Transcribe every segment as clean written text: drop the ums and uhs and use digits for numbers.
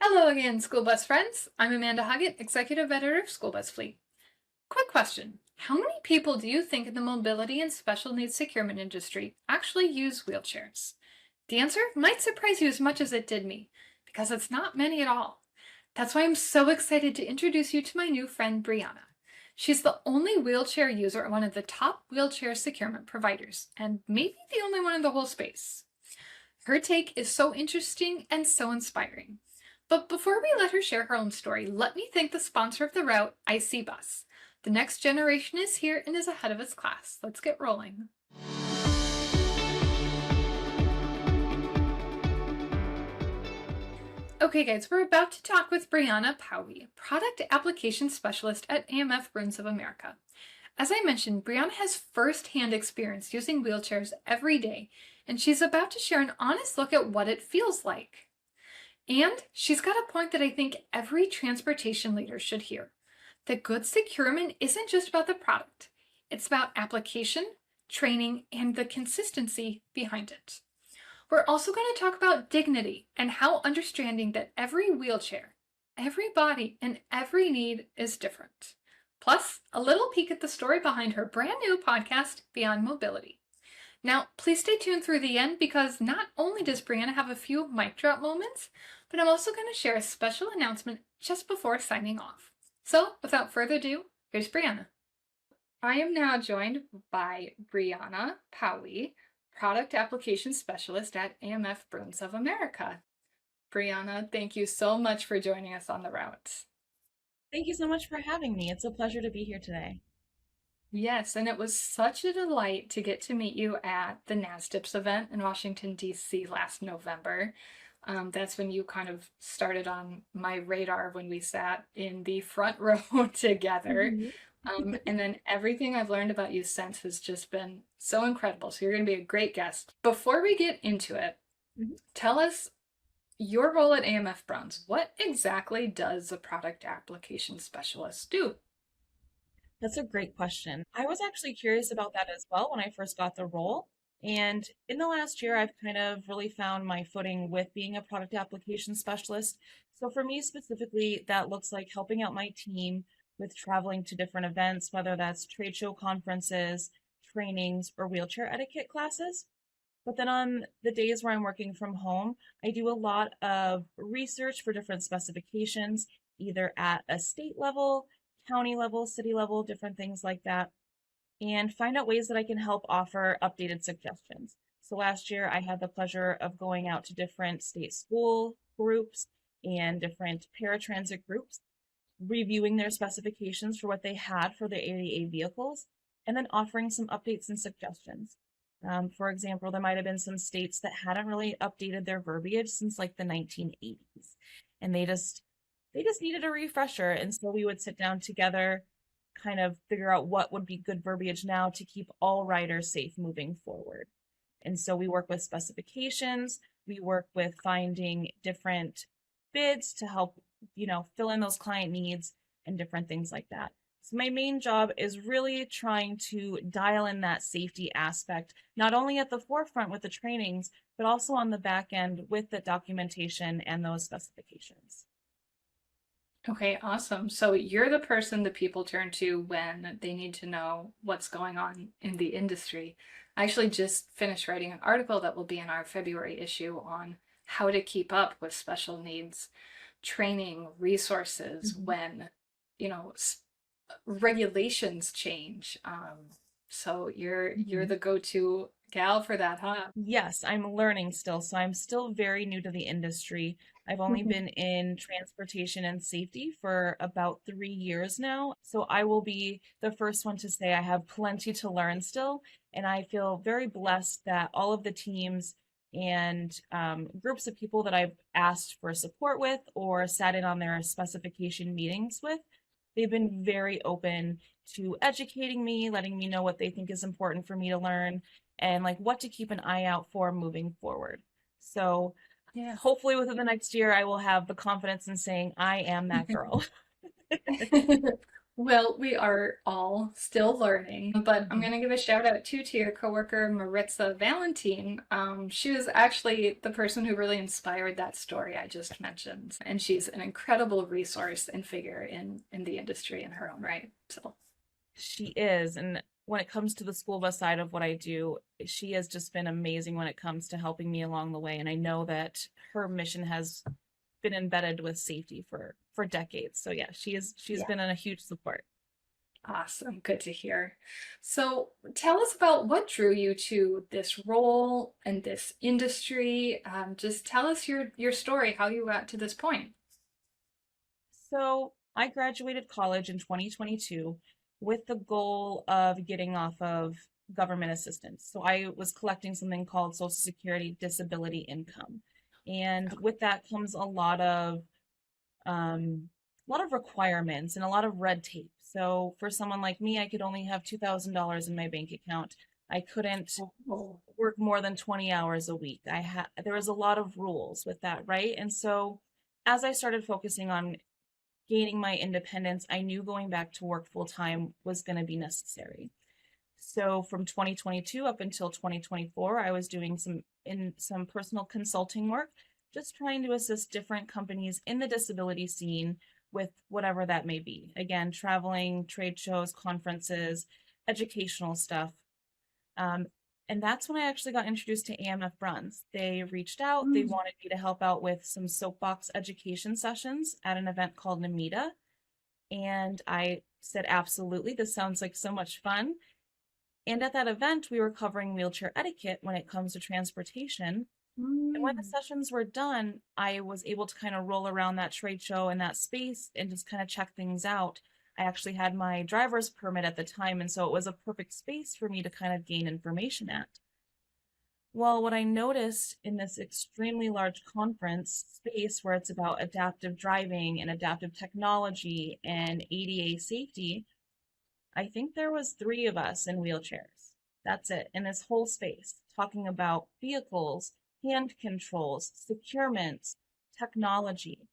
Hello again, school bus friends. I'm Amanda Huggett, Executive Editor of School Bus Fleet. Quick question. How many people do you think in the mobility and special needs securement industry actually use wheelchairs? The answer might surprise you as much as it did me, because it's not many at all. That's why I'm so excited to introduce you to my new friend, Brianna. She's the only wheelchair user at one of the top wheelchair securement providers, and maybe the only one in the whole space. Her take is so interesting and so inspiring. But before we let her share her own story, let me thank the sponsor of the route, IC Bus. The next generation is here and is ahead of its class. Let's get rolling. Okay guys, we're about to talk with Brianna Paauwe, Product Application Specialist at AMF Bruns of America. As I mentioned, Brianna has first-hand experience using wheelchairs every day, and she's about to share an honest look at what it feels like. And she's got a point that I think every transportation leader should hear. That good securement isn't just about the product. It's about application, training, and the consistency behind it. We're also going to talk about dignity and how understanding that every wheelchair, every body, and every need is different. Plus, a little peek at the story behind her brand new podcast, Beyond Mobility. Now, please stay tuned through the end because not only does Brianna have a few mic drop moments, but I'm also going to share a special announcement just before signing off. So, without further ado, here's Brianna. I am now joined by Brianna Paauwe, Product Application Specialist at AMF Bruns of America. Brianna, thank you so much for joining us on the route. Thank you so much for having me. It's a pleasure to be here today. Yes, and it was such a delight to get to meet you at the NASDIPS event in Washington, D.C. last November. That's when you kind of started on my radar when we sat in the front row together. And then everything I've learned about you since has just been so incredible. So you're going to be a great guest. Before we get into it, tell us your role at AMF Bruns. What exactly does a product application specialist do? That's a great question. I was actually curious about that as well when I first got the role. And in the last year, I've kind of really found my footing with being a product application specialist. So for me specifically, that looks like helping out my team with traveling to different events, whether that's trade show conferences, trainings, or wheelchair etiquette classes. But then on the days where I'm working from home, I do a lot of research for different specifications, either at a state level, county level, city level, different things like that, and find out ways that I can help offer updated suggestions. So last year, I had the pleasure of going out to different state school groups and different paratransit groups, reviewing their specifications for what they had for their ADA vehicles, and then offering some updates and suggestions. For example, there might have been some states that hadn't really updated their verbiage since like the 1980s, and they just needed a refresher. And so we would sit down together, kind of figure out what would be good verbiage now to keep all riders safe moving forward. And so we work with specifications, we work with finding different bids to help, fill in those client needs and different things like that. So my main job is really trying to dial in that safety aspect, not only at the forefront with the trainings, but also on the back end with the documentation and those specifications. Okay, awesome. So you're the person that people turn to when they need to know what's going on in the industry. I actually just finished writing an article that will be in our February issue on how to keep up with special needs training resources when, regulations change. So you're the go-to gal for that, huh? Yes, I'm learning still. So I'm still very new to the industry. I've only been in transportation and safety for about 3 years now. So I will be the first one to say I have plenty to learn still. And I feel very blessed that all of the teams and groups of people that I've asked for support with or sat in on their specification meetings with, they've been very open to educating me, letting me know what they think is important for me to learn and like what to keep an eye out for moving forward. So Yeah. hopefully within the next year, I will have the confidence in saying I am that girl. Well, we are all still learning, but I'm Mhm. going to give a shout out too to your coworker Maritza Valentine. She was actually the person who really inspired that story I just mentioned, and she's an incredible resource and figure in the industry in her own right. So, She is. And when it comes to the school bus side of what I do, she has just been amazing when it comes to helping me along the way. And I know that her mission has been embedded with safety for decades. So yeah, she's yeah. been a huge support. Awesome. Good to hear. So, tell us about what drew you to this role and this industry. Just tell us your story, how you got to this point. So I graduated college in 2022 with the goal of getting off of government assistance. So I was collecting something called Social Security disability income. And with that comes a lot of requirements and a lot of red tape. So for someone like me, I could only have $2,000 in my bank account. I couldn't Oh. work more than 20 hours a week. There was a lot of rules with that, right? And so as I started focusing on gaining my independence, I knew going back to work full time was going to be necessary. So from 2022 up until 2024, I was doing some personal consulting work, just trying to assist different companies in the disability scene with whatever that may be. Again, traveling, trade shows, conferences, educational stuff. Um, and that's when I actually got introduced to AMF Bruns. They reached out, they Mm. wanted me to help out with some soapbox education sessions at an event called Namita. And I said, absolutely, this sounds like so much fun. And at that event, we were covering wheelchair etiquette when it comes to transportation. And when the Mm. sessions were done, I was able to kind of roll around that trade show and that space and just kind of check things out. I actually had my driver's permit at the time, and so it was a perfect space for me to kind of gain information at. Well, what I noticed in this extremely large conference space where it's about adaptive driving and adaptive technology and ADA safety, I think there was three of us in wheelchairs. That's it, in this whole space, talking about vehicles, hand controls, securements, technology.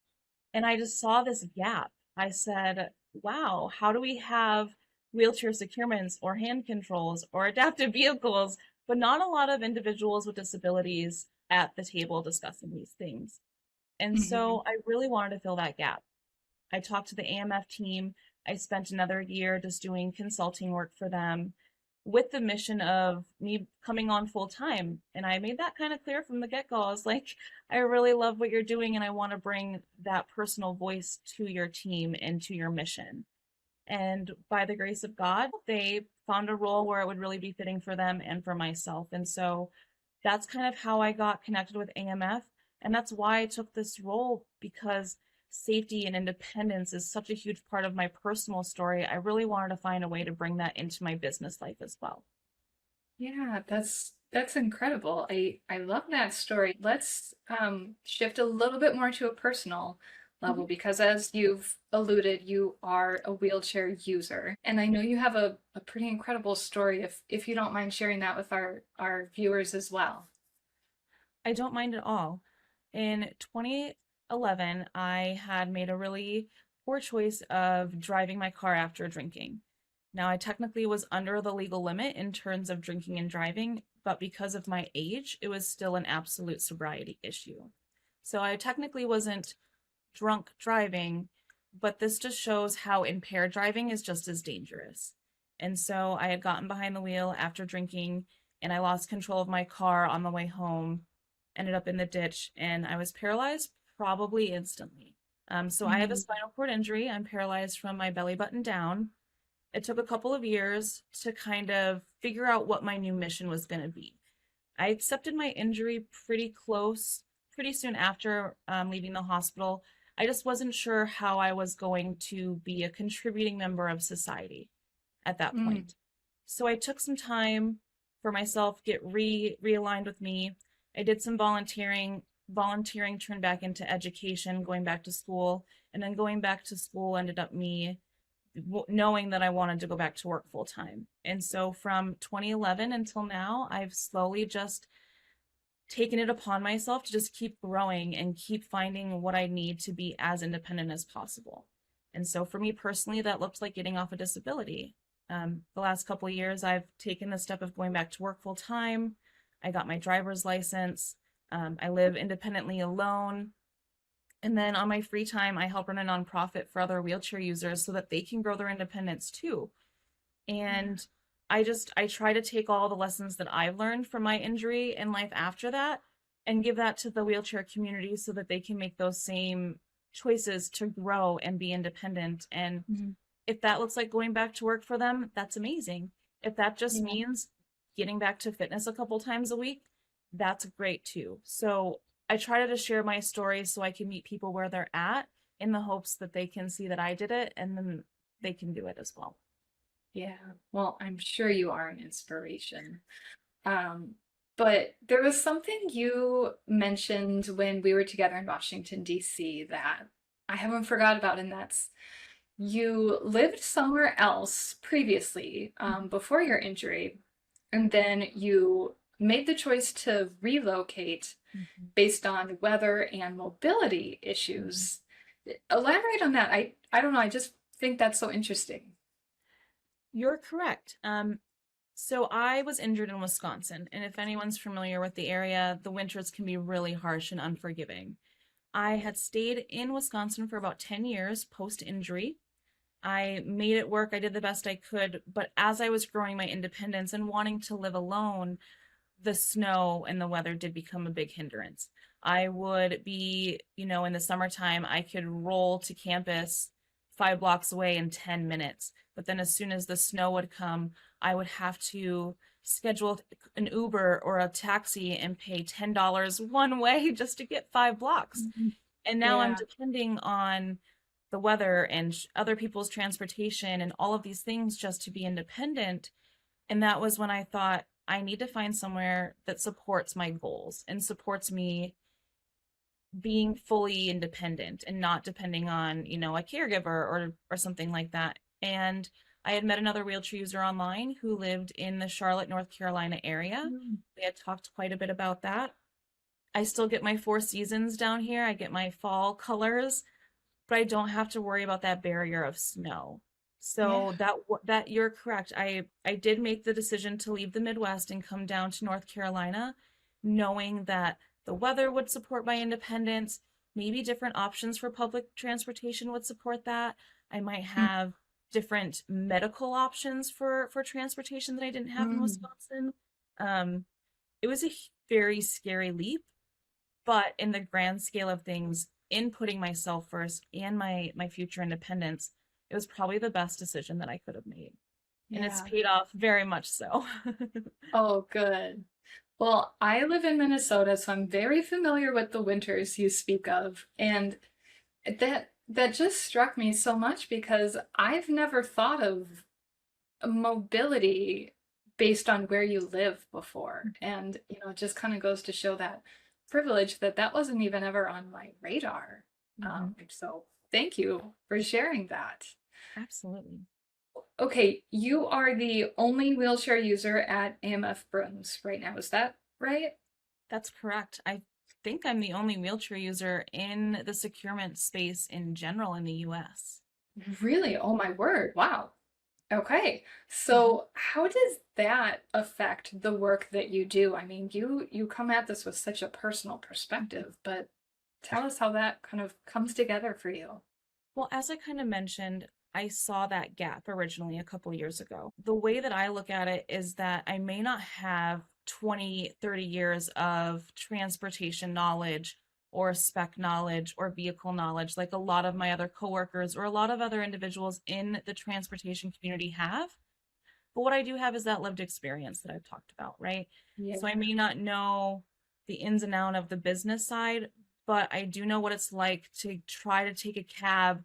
And I just saw this gap. I said, wow, how do we have wheelchair securements or hand controls or adaptive vehicles, but not a lot of individuals with disabilities at the table discussing these things? And Mhm. so I really wanted to fill that gap. I talked to the AMF team. I spent another year just doing consulting work for them with the mission of me coming on full time. And I made that kind of clear from the get go. I was like, I really love what you're doing and I want to bring that personal voice to your team and to your mission. And by the grace of God, they found a role where it would really be fitting for them and for myself. And so that's kind of how I got connected with AMF. And that's why I took this role because safety and independence is such a huge part of my personal story. I really wanted to find a way to bring that into my business life as well. Yeah, that's incredible. I love that story. Let's shift a little bit more to a personal level Mhm. because as you've alluded, you are a wheelchair user. And I know you have a pretty incredible story if you don't mind sharing that with our viewers as well. I don't mind at all. In 2011, I had made a really poor choice of driving my car after drinking. Now, I technically was under the legal limit in terms of drinking and driving, but because of my age, it was still an absolute sobriety issue. So I technically wasn't drunk driving, but this just shows how impaired driving is just as dangerous. And so I had gotten behind the wheel after drinking and I lost control of my car on the way home, ended up in the ditch, and I was paralyzed probably instantly. So I have a Mm. spinal cord injury. I'm paralyzed from my belly button down. It took a couple of years to kind of figure out what my new mission was going to be. I accepted my injury pretty soon after leaving the hospital. I just wasn't sure how I was going to be a contributing member of society at that Mm. point. So I took some time for myself, get realigned with me. I did some volunteering. Volunteering turned back into education, going back to school, and then going back to school ended up me knowing that I wanted to go back to work full time. And so from 2011 until now, I've slowly just taken it upon myself to just keep growing and keep finding what I need to be as independent as possible. And so for me personally, that looked like getting off a disability. The last couple of years, I've taken the step of going back to work full time. I got my driver's license. I live independently alone. And then on my free time, I help run a nonprofit for other wheelchair users so that they can grow their independence too. And I try to take all the lessons that I've learned from my injury and life after that and give that to the wheelchair community so that they can make those same choices to grow and be independent. And if that looks like going back to work for them, that's amazing. If that just means getting back to fitness a couple times a week, that's great too. So I try to share my story so I can meet people where they're at in the hopes that they can see that I did it and then they can do it as well. Yeah, well, I'm sure you are an inspiration. But there was something you mentioned when we were together in Washington, D.C. that I haven't forgot about, and that's you lived somewhere else previously, before your injury, and then you made the choice to relocate based on weather and mobility issues. Elaborate on that. I don't know, I just think that's so interesting. You're correct. So I was injured in Wisconsin, and if anyone's familiar with the area, the winters can be really harsh and unforgiving. I had stayed in Wisconsin for about 10 years post-injury. I made it work. I did the best I could, but as I was growing my independence and wanting to live alone, the snow and the weather did become a big hindrance. I would be, in the summertime, I could roll to campus 5 blocks away in 10 minutes. But then as soon as the snow would come, I would have to schedule an Uber or a taxi and pay $10 one way just to get 5 blocks. And now I'm depending on the weather and other people's transportation and all of these things just to be independent. And that was when I thought, I need to find somewhere that supports my goals and supports me being fully independent and not depending on, a caregiver or something like that. And I had met another wheelchair user online who lived in the Charlotte, North Carolina area. We had talked quite a bit about that. I still get my 4 seasons down here. I get my fall colors, but I don't have to worry about that barrier of snow. So that you're correct. I did make the decision to leave the Midwest and come down to North Carolina, knowing that the weather would support my independence. Maybe different options for public transportation would support that. I might have different medical options for transportation that I didn't have in Wisconsin. It was a very scary leap, but in the grand scale of things, in putting myself first and my future independence, it was probably the best decision that I could have made. And it's paid off very much so. Oh, good. Well, I live in Minnesota, so I'm very familiar with the winters you speak of. And that just struck me so much because I've never thought of mobility based on where you live before. And, it just kind of goes to show that privilege that wasn't even ever on my radar. So thank you for sharing that. Absolutely. Okay, you are the only wheelchair user at AMF Bruns right now. Is that right? That's correct. I think I'm the only wheelchair user in the securement space in general in the US. Really? Oh my word. Wow. Okay. So how does that affect the work that you do? I mean, you come at this with such a personal perspective, but tell us how that kind of comes together for you. Well, as I kind of mentioned, I saw that gap originally a couple years ago. The way that I look at it is that I may not have 20, 30 years of transportation knowledge or spec knowledge or vehicle knowledge like a lot of my other coworkers or a lot of other individuals in the transportation community have. But what I do have is that lived experience that I've talked about, right? Yeah. So I may not know the ins and outs of the business side, but I do know what it's like to try to take a cab,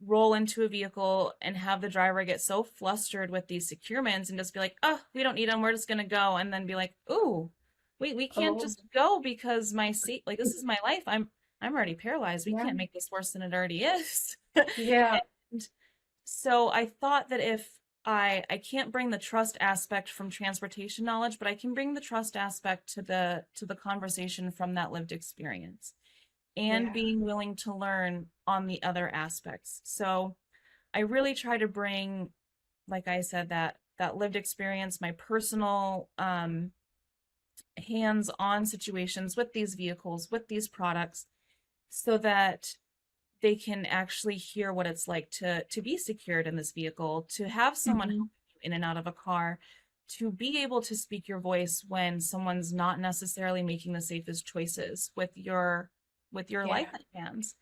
roll into a vehicle and have the driver get so flustered with these securements and just be like, oh, we don't need them, we're just gonna go, and then be like, ooh, we can't just go because my seat, like, this is my life, I'm already paralyzed, we can't make this worse than it already is. Yeah. And so I thought that if I can't bring the trust aspect from transportation knowledge, but I can bring the trust aspect to the conversation from that lived experience. and Yeah. being willing to learn on the other aspects. So I really try to bring, like I said, that lived experience, my personal hands-on situations with these vehicles, with these products, so that they can actually hear what it's like to be secured in this vehicle, to have someone help Hmm. you in and out of a car, to be able to speak your voice when someone's not necessarily making the safest choices with your life Yeah. at hands.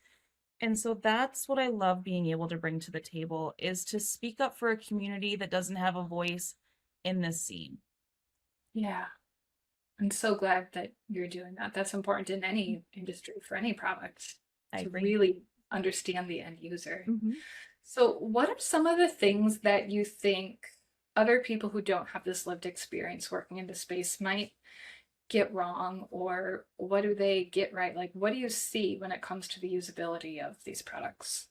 And so that's what I love being able to bring to the table, is to speak up for a community that doesn't have a voice in this scene. Yeah. I'm so glad that you're doing that. That's important in any industry for any product I to agree. really understand the end user. Hmm. So, what are some of the things that you think other people who don't have this lived experience working into space might get wrong, or what do they get right? Like, what do you see when it comes to the usability of these products?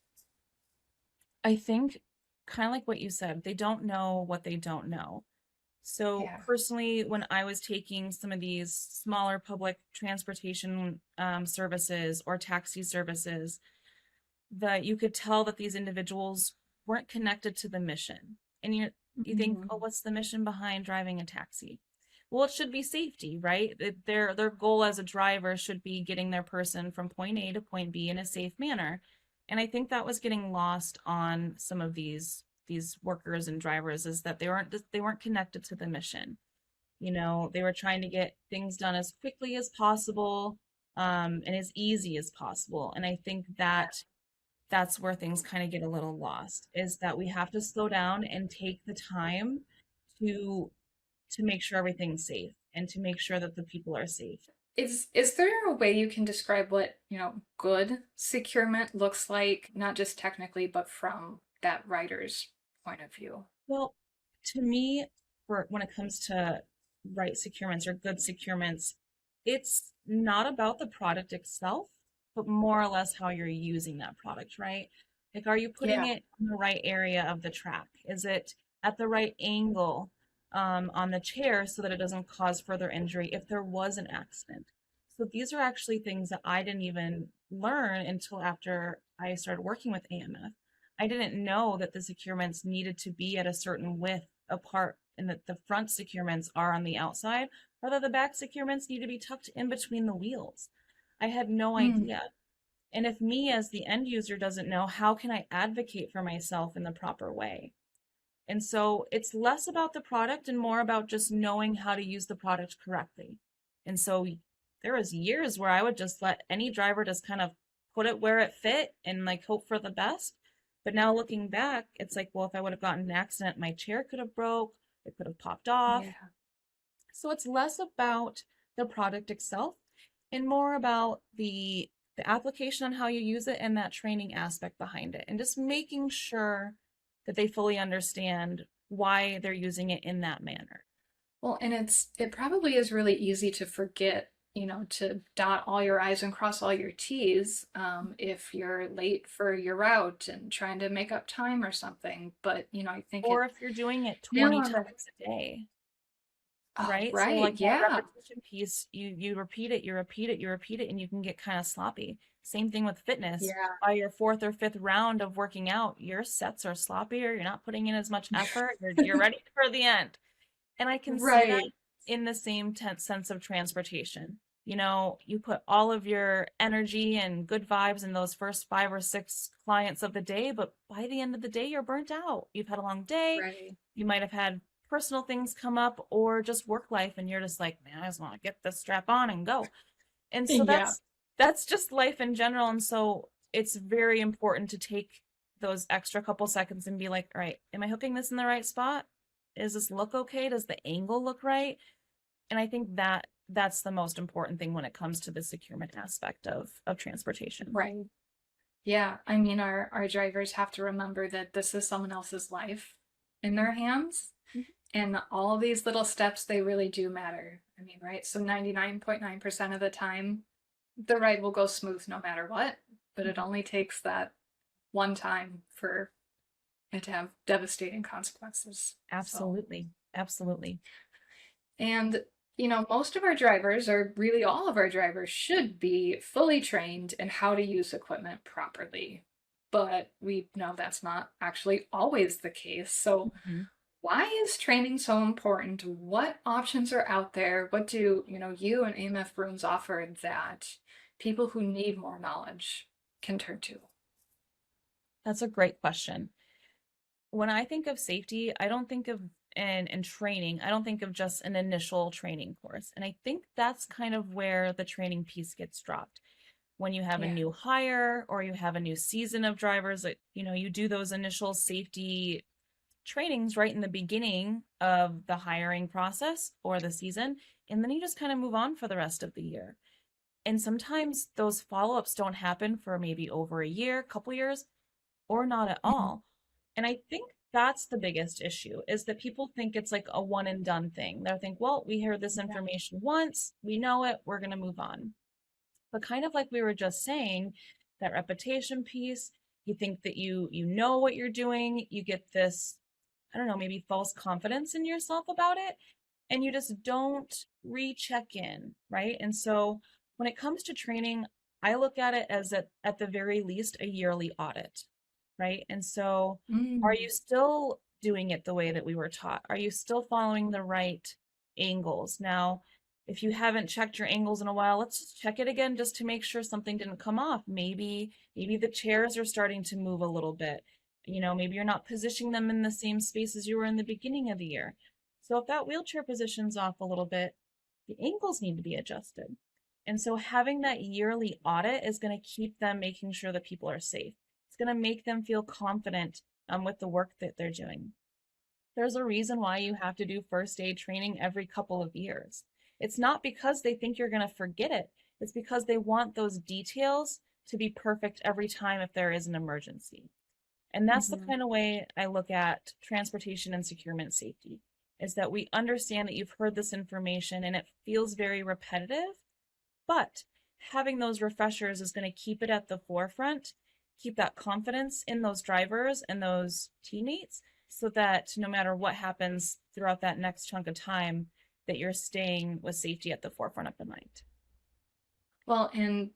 I think, kind of like what you said, they don't know what they don't know. So Yeah. personally, when I was taking some of these smaller public transportation services or taxi services, that you could tell that these individuals weren't connected to the mission. And you think, oh, Mhm. what's the mission behind driving a taxi? Well, it should be safety, right? Their goal as a driver should be getting their person from point A to point B in a safe manner. And I think that was getting lost on some of these workers and drivers, is that they weren't connected to the mission. They were trying to get things done as quickly as possible, and as easy as possible. And I think that that's where things kind of get a little lost, is that we have to slow down and take the time to make sure everything's safe and to make sure that the people are safe. Is there a way you can describe what, good securement looks like, not just technically, but from that writer's point of view? Well, to me, for when it comes to right securements or good securements, it's not about the product itself, but more or less how you're using that product, right? Like, are you putting Yeah. it in the right area of the track? Is it at the right angle on the chair so that it doesn't cause further injury if there was an accident? So these are actually things that I didn't even learn until after I started working with AMF. I didn't know that the securements needed to be at a certain width apart, and that the front securements are on the outside, or that the back securements need to be tucked in between the wheels. I had no Mm. idea. And if me as the end user doesn't know, how can I advocate for myself in the proper way? And so it's less about the product and more about just knowing how to use the product correctly. And so there was years where I would just let any driver just kind of put it where it fit and like hope for the best. But now looking back, it's like, well, if I would have gotten an accident, my chair could have broke, it could have popped off. Yeah. So it's less about the product itself and more about the application on how you use it and that training aspect behind it, and just making sure that they fully understand why they're using it in that manner. Well, and it probably is really easy to forget, to dot all your I's and cross all your T's, if you're late for your route and trying to make up time or something. But, I think Or it if you're doing it nail 20 on the times a day, oh, right? So right, like that yeah. repetition piece, you repeat it, you repeat it, you repeat it, and you can get kind of sloppy. Same thing with fitness. Yeah. By your fourth or fifth round of working out, your sets are sloppier, you're not putting in as much effort, you're ready for the end. And I can see that Right. in the same sense of transportation. You put all of your energy and good vibes in those first 5 or 6 clients of the day, but by the end of the day, you're burnt out. You've had a long day. Right. You might have had personal things come up or just work life, and you're just like, man, I just want to get this strap on and go. And so Yeah. that's just life in general. And so it's very important to take those extra couple seconds and be like, all right, am I hooking this in the right spot? Does this look okay? Does the angle look right? And I think that's the most important thing when it comes to the securement aspect of transportation. Right. Yeah. I mean, our drivers have to remember that this is someone else's life in their hands. Mhm. And all these little steps, they really do matter. I mean, right? So 99.9% of the time, the ride will go smooth no matter what, but it only takes that one time for it to have devastating consequences. So, Absolutely. Absolutely. and Most of our drivers, or really all of our drivers, should be fully trained in how to use equipment properly. But we know that's not actually always the case. So, Mhm. why is training so important? What options are out there? What do, you and AMF Bruns offer that people who need more knowledge can turn to? That's a great question. When I think of safety, I don't think of and training, I don't think of just an initial training course. And I think that's kind of where the training piece gets dropped. When you have a Yeah. new hire or you have a new season of drivers, that you do those initial safety trainings right in the beginning of the hiring process or the season, and then you just kind of move on for the rest of the year. And sometimes those follow-ups don't happen for maybe over a year, couple years, or not at Mhm. all. And I think that's the biggest issue is that people think it's like a one and done thing. They think, well, we hear this Yeah. information once, we know it, we're going to move on. But kind of like we were just saying, that reputation piece, you think that you know what you're doing, you get this, I don't know, maybe false confidence in yourself about it, and you just don't recheck in, right? And so when it comes to training, I look at it as at the very least a yearly audit, right? And so are Mm. you still doing it the way that we were taught? Are you still following the right angles? Now, if you haven't checked your angles in a while, let's just check it again just to make sure something didn't come off. Maybe the chairs are starting to move a little bit. Maybe you're not positioning them in the same space as you were in the beginning of the year. So if that wheelchair position's off a little bit, the angles need to be adjusted. And so having that yearly audit is going to keep them making sure that people are safe. It's going to make them feel confident with the work that they're doing. There's a reason why you have to do first aid training every couple of years. It's not because they think you're going to forget it. It's because they want those details to be perfect every time if there is an emergency. And that's the Mhm. kind of way I look at transportation and securement safety, is that we understand that you've heard this information and it feels very repetitive, but having those refreshers is going to keep it at the forefront, keep that confidence in those drivers and those teammates so that no matter what happens throughout that next chunk of time, that you're staying with safety at the forefront of the mind. Well, and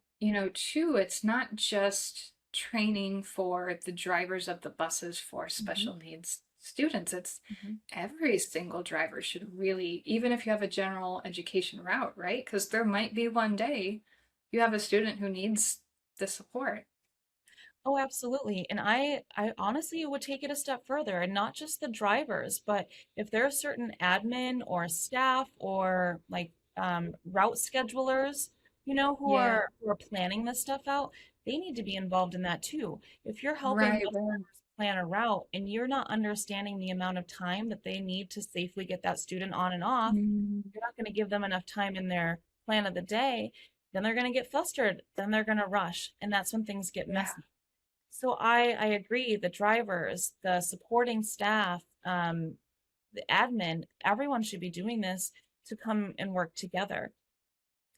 too, it's not just training for the drivers of the buses for Mhm, special needs students. It's mhm. every single driver should really, even if you have a general education route, right? Because there might be one day you have a student who needs the support. Oh, absolutely. And I honestly would take it a step further and not just the drivers, but if there are certain admin or staff or like route schedulers, Yeah, who are planning this stuff out, they need to be involved in that too. If you're helping right, bus right. drivers plan a route and you're not understanding the amount of time that they need to safely get that student on and off, Mm, you're not going to give them enough time in their plan of the day, then they're going to get flustered, then they're going to rush, and that's when things get yeah, messy. So I agree. The drivers, the supporting staff, the admin, everyone should be doing this to come and work together.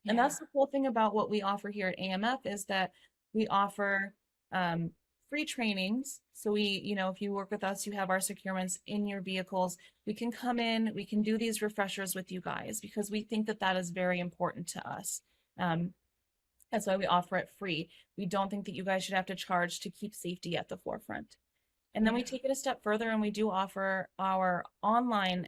And yeah, that's the cool thing about what we offer here at AMF is that we offer um, free trainings. So if you work with us, you have our securements in your vehicles. We can come in, we can do these refreshers with you guys because we think that that is very important to us. Um, that's why we offer it free. We don't think that you guys should have to charge to keep safety at the forefront. And then we yeah. take it a step further and we do offer our online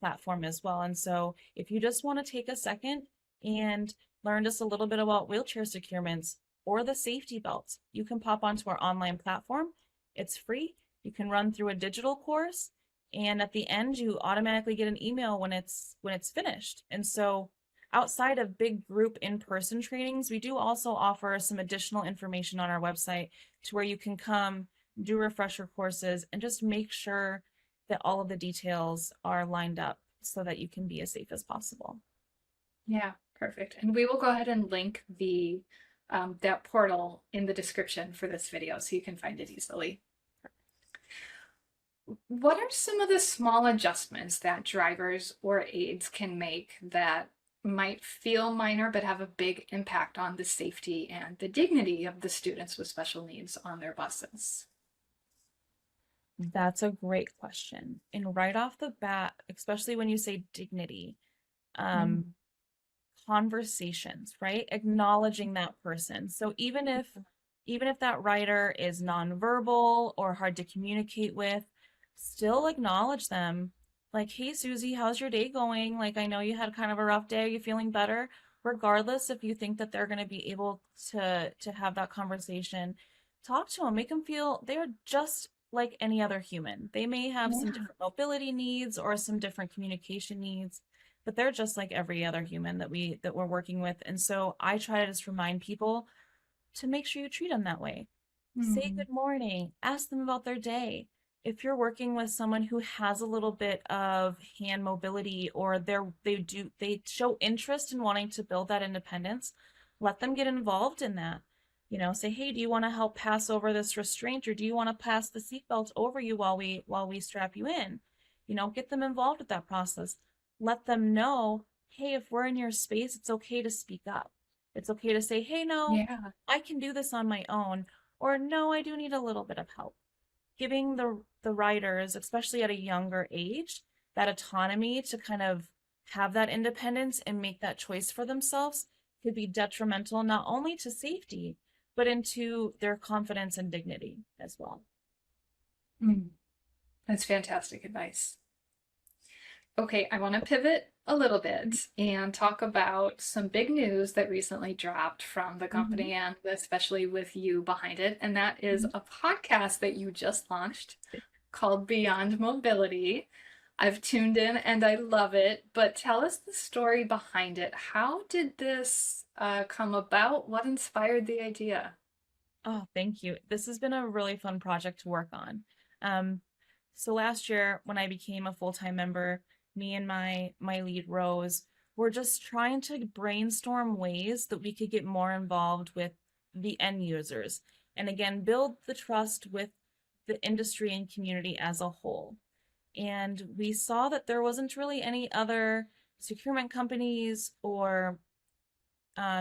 platform as well. And so if you just want to take a second and learn just a little bit about wheelchair securements or the safety belts, you can pop onto our online platform. It's free. You can run through a digital course. And at the end, you automatically get an email when it's finished. And so outside of big group in-person trainings, we do also offer some additional information on our website to where you can come do refresher courses and just make sure that all of the details are lined up so that you can be as safe as possible. Yeah, perfect. And we will go ahead and link the that portal in the description for this video so you can find it easily. What are some of the small adjustments that drivers or aides can make that might feel minor but have a big impact on the safety and the dignity of the students with special needs on their buses? That's a great question. And right off the bat, especially when you say dignity, Um, conversations, right? Acknowledging that person. So even if that writer is nonverbal or hard to communicate with, still acknowledge them. Like, hey Susie, how's your day going? Like, I know you had kind of a rough day. Are you feeling better? Regardless if you think that they're going to be able to have that conversation, talk to them, make them feel they're just like any other human. They may have some Yeah. different mobility needs or some different communication needs, but they're just like every other human that we're working with. And so I try to just remind people to make sure you treat them that way. Say Mm. good morning, ask them about their day. If you're working with someone who has a little bit of hand mobility, or they show interest in wanting to build that independence, let them get involved in that. Say, hey, do you want to help pass over this restraint, or do you want to pass the seatbelt over you while we strap you in? Get them involved with that process. Let them know, hey, if we're in your space, it's okay to speak up. It's okay to say, hey, no, Yeah. I can do this on my own, or no, I do need a little bit of help. Giving the writers, especially at a younger age, that autonomy to kind of have that independence and make that choice for themselves could be detrimental not only to safety, but into their confidence and dignity as well. Mm. That's fantastic advice. Okay, I want to pivot a little bit and talk about some big news that recently dropped from the Mm-hmm. company and especially with you behind it. And that is Mm-hmm. a podcast that you just launched called Beyond Mobility. I've tuned in and I love it, but tell us the story behind it. How did this come about? What inspired the idea? Oh, thank you. This has been a really fun project to work on. Um, so last year, when I became a full-time member, me and my lead Rose were just trying to brainstorm ways that we could get more involved with the end users, and again, build the trust with the industry and community as a whole. And we saw that there wasn't really any other securement companies or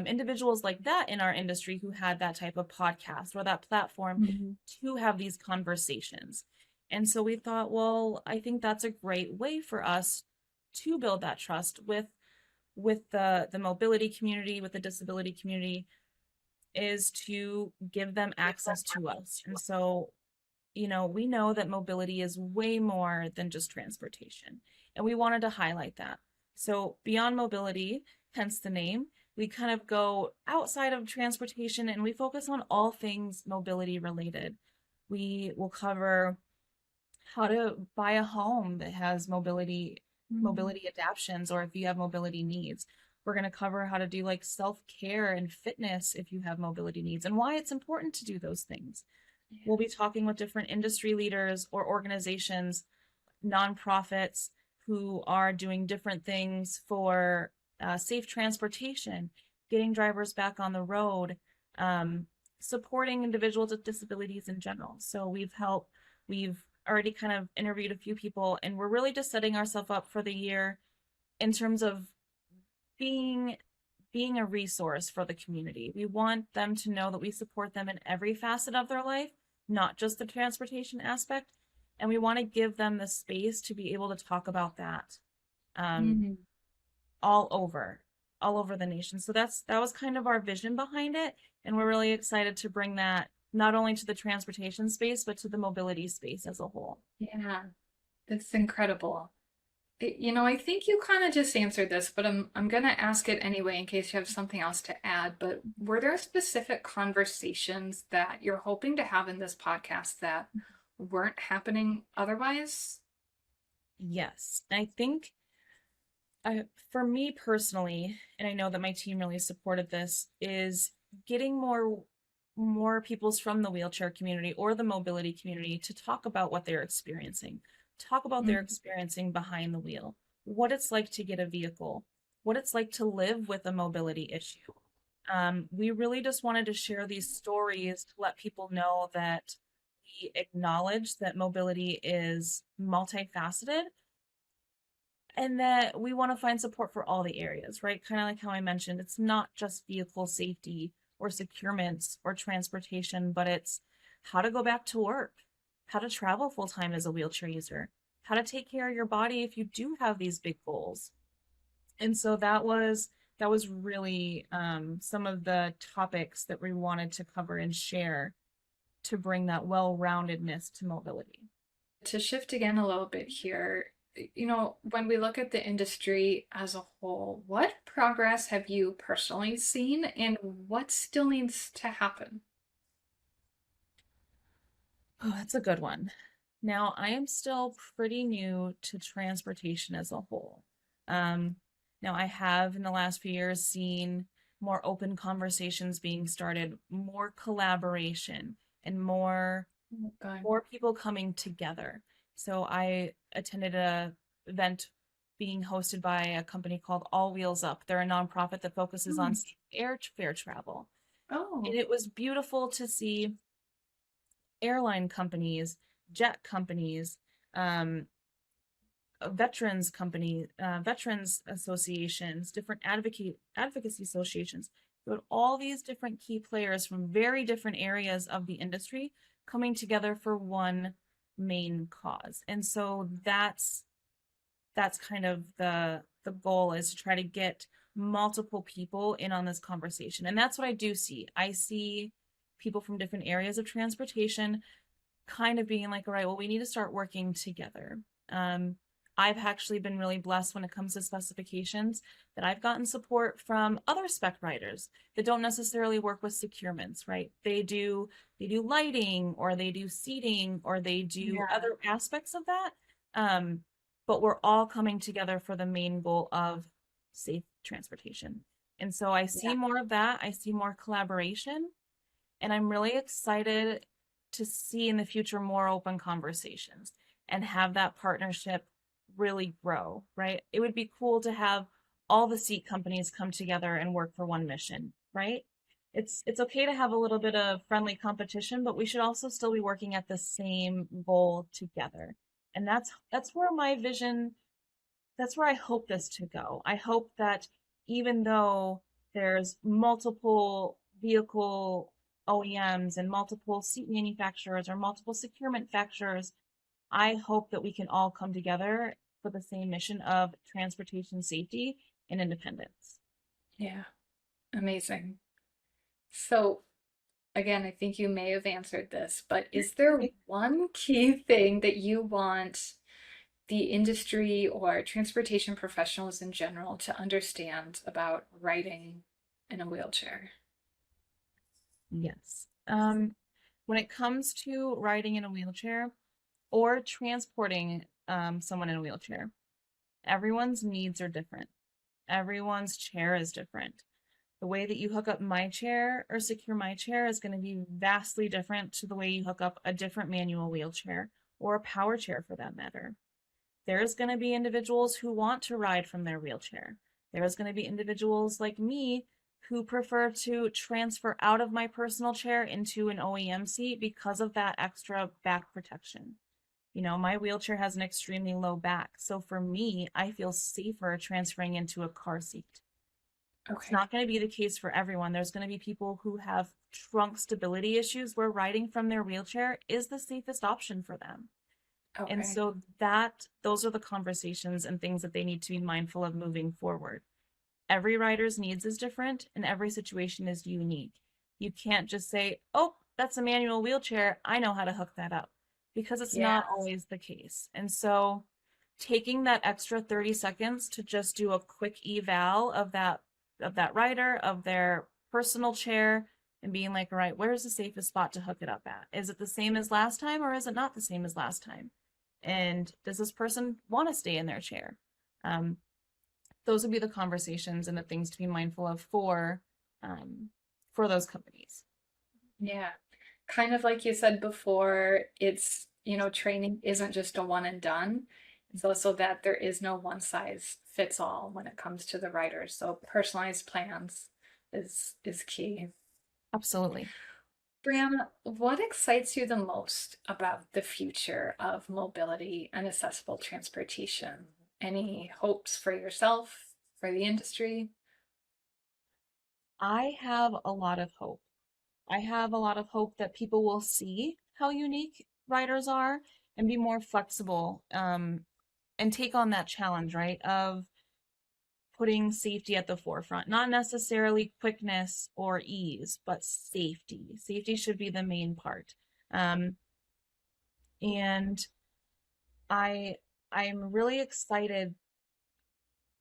individuals like that in our industry who had that type of podcast or that platform Mhm. to have these conversations. And so we thought, well, I think that's a great way for us to build that trust with the mobility community, with the disability community, is to give them access to us. And so, we know that mobility is way more than just transportation, and we wanted to highlight that. So, beyond mobility, hence the name, we kind of go outside of transportation and we focus on all things mobility related. We will cover how to buy a home that has Mm. mobility adaptions, or if you have mobility needs. We're going to cover how to do like self-care and fitness if you have mobility needs, and why it's important to do those things. Yeah. We'll be talking with different industry leaders or organizations, nonprofits who are doing different things for safe transportation, getting drivers back on the road, um, supporting individuals with disabilities in general. So we've already kind of interviewed a few people, and we're really just setting ourselves up for the year in terms of being being a resource for the community. We want them to know that we support them in every facet of their life, not just the transportation aspect. And we want to give them the space to be able to talk about that um, Mhm. all over, all over the nation. So that was kind of our vision behind it. And we're really excited to bring that not only to the transportation space, but to the mobility space as a whole. Yeah, that's incredible. I think you kind of just answered this, but I'm gonna ask it anyway in case you have something else to add. But were there specific conversations that you're hoping to have in this podcast that weren't happening otherwise? Yes. I think for me personally, and I know that my team really supported this, is getting more peoples from the wheelchair community or the mobility community to talk about what they're experiencing, talk about their Mm. experiencing behind the wheel, what it's like to get a vehicle, what it's like to live with a mobility issue. We really just wanted to share these stories to let people know that we acknowledge that mobility is multifaceted and that we want to find support for all the areas, right? Kind of like how I mentioned, it's not just vehicle safety or securements or transportation, but it's how to go back to work, how to travel full time as a wheelchair user, how to take care of your body if you do have these big goals. And so that was really some of the topics that we wanted to cover and share to bring that well-roundedness to mobility. To shift again a little bit here, when we look at the industry as a whole, what progress have you personally seen and what still needs to happen? Oh, that's a good one. Now, I am still pretty new to transportation as a whole. Um, Now, I have in the last few years seen more open conversations being started, more collaboration, and Okay. more people coming together. So I attended a event being hosted by a company called All Wheels Up. They're a nonprofit that focuses on Hmm. safe airfare travel. And Oh, it was beautiful to see airline companies, jet companies, um, veterans associations, different advocacy associations, but all these different key players from very different areas of the industry coming together for one main cause. And so that's kind of the goal, is to try to get multiple people in on this conversation. And that's what I do see. I see people from different areas of transportation kind of being like, all right, well, we need to start working together. Um, I've actually been really blessed when it comes to specifications, that I've gotten support from other spec writers that don't necessarily work with securements, right? They do lighting, or they do seating, or they do yeah, other aspects of that. Um, but we're all coming together for the main goal of safe transportation. And so I see yeah. more of that. I see more collaboration, and I'm really excited to see in the future more open conversations and have that partnership really grow, right? It would be cool to have all the seat companies come together and work for one mission, right? It's okay to have a little bit of friendly competition, but we should also still be working at the same goal together. And that's where my vision, that's where I hope this to go. I hope that even though there's multiple vehicle OEMs and multiple seat manufacturers or multiple securement manufacturers, I hope that we can all come together for the same mission of transportation safety and independence. Yeah, amazing. So, again, I think you may have answered this, but is there one key thing that you want the industry or transportation professionals in general to understand about riding in a wheelchair? Yes. When it comes to riding in a wheelchair or transporting someone in a wheelchair, everyone's needs are different. Everyone's chair is different. The way that you hook up my chair or secure my chair is going to be vastly different to the way you hook up a different manual wheelchair or a power chair for that matter. There's going to be individuals who want to ride from their wheelchair. There's going to be individuals like me who prefer to transfer out of my personal chair into an OEM seat because of that extra back protection. You know, my wheelchair has an extremely low back. So for me, I feel safer transferring into a car seat. It's Okay. not going to be the case for everyone. There's going to be people who have trunk stability issues where riding from their wheelchair is the safest option for them. And Okay. so those are the conversations and things that they need to be mindful of moving forward. Every rider's needs is different and every situation is unique. You can't just say, "Oh, that's a manual wheelchair. I know how to hook that up," because it's Yeah. not always the case. And so taking that extra 30 seconds to just do a quick eval of that rider, of their personal chair, and being like, all right, where's the safest spot to hook it up at? Is it the same as last time or is it not the same as last time? And does this person want to stay in their chair? Um, those would be the conversations and the things to be mindful of um, for those companies. Yeah. Kind of like you said before, training isn't just a one and done. It's also that there is no one size fits all when it comes to the riders. So personalized plans is key. Absolutely. Brianna, what excites you the most about the future of mobility and accessible transportation? Any hopes for yourself, for the industry? I have a lot of hope. I have a lot of hope that people will see how unique riders are and be more flexible, and take on that challenge, right? Of putting safety at the forefront, not necessarily quickness or ease, but safety. Safety should be the main part. And I'm really excited.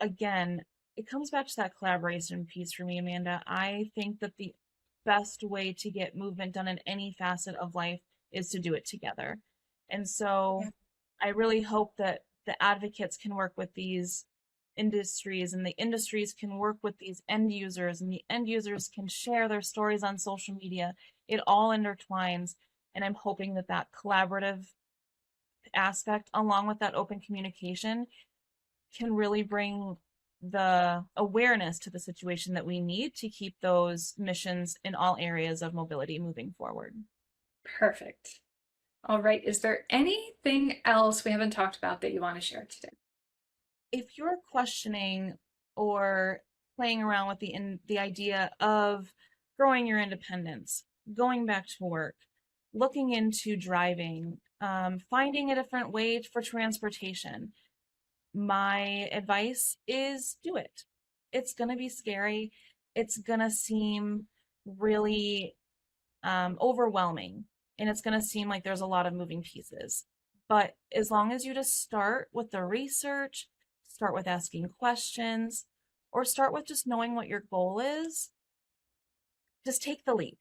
Again, it comes back to that collaboration piece for me, Amanda. I think that the best way to get movement done in any facet of life is to do it together. And so Yeah. I really hope that the advocates can work with these industries, and the industries can work with these end users, and the end users can share their stories on social media. It all intertwines. And I'm hoping that that collaborative aspect, along with that open communication, can really bring the awareness to the situation that we need to keep those missions in all areas of mobility moving forward. Perfect. All right. Is there anything else we haven't talked about that you want to share today? If you're questioning or playing around with the idea of growing your independence, going back to work, looking into driving, finding a different way for transportation, my advice is do it. It's going to be scary. It's going to seem really overwhelming, and it's going to seem like there's a lot of moving pieces. But as long as you just start with the research, start with asking questions, or start with just knowing what your goal is, just take the leap.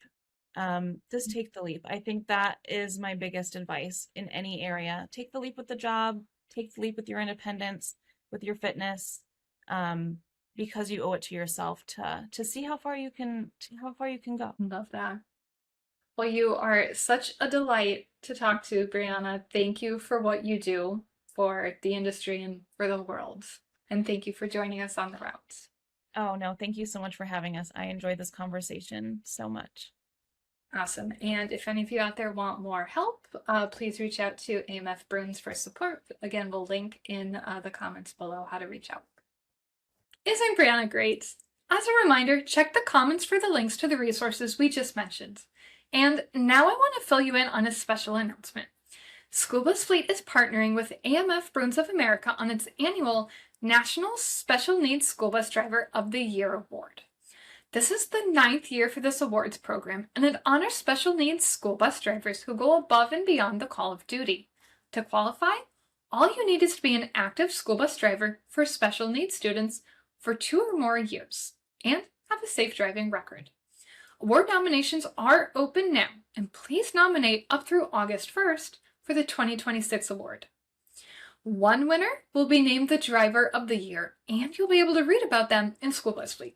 Just take the leap. I think that is my biggest advice in any area. Take the leap with the job, take the leap with your independence, with your fitness, because you owe it to yourself to see how far you can go. Love that. Well, you are such a delight to talk to, Brianna. Thank you for what you do for the industry and for the world. And thank you for joining us on the route. Oh no, thank you so much for having us. I enjoyed this conversation so much. Awesome. And if any of you out there want more help, please reach out to AMF Bruns for support. Again, we'll link in the comments below how to reach out. Isn't Brianna great? As a reminder, check the comments for the links to the resources we just mentioned. And now I want to fill you in on a special announcement. School Bus Fleet is partnering with AMF Bruns of America on its annual National Special Needs School Bus Driver of the Year Award. This is the 9th year for this awards program, and it honors special needs school bus drivers who go above and beyond the call of duty. To qualify, all you need is to be an active school bus driver for special needs students for 2 or more years and have a safe driving record. Award nominations are open now, and please nominate up through August 1st for the 2026 award. One winner will be named the Driver of the Year, and you'll be able to read about them in School Bus Fleet.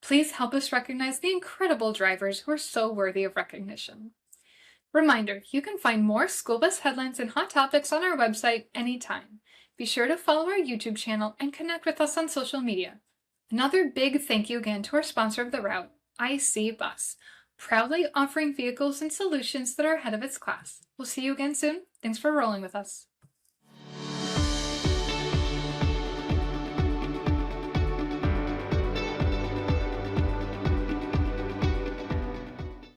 Please help us recognize the incredible drivers who are so worthy of recognition. Reminder, you can find more school bus headlines and hot topics on our website anytime. Be sure to follow our YouTube channel and connect with us on social media. Another big thank you again to our sponsor of the route, IC Bus, proudly offering vehicles and solutions that are ahead of its class. We'll see you again soon. Thanks for rolling with us.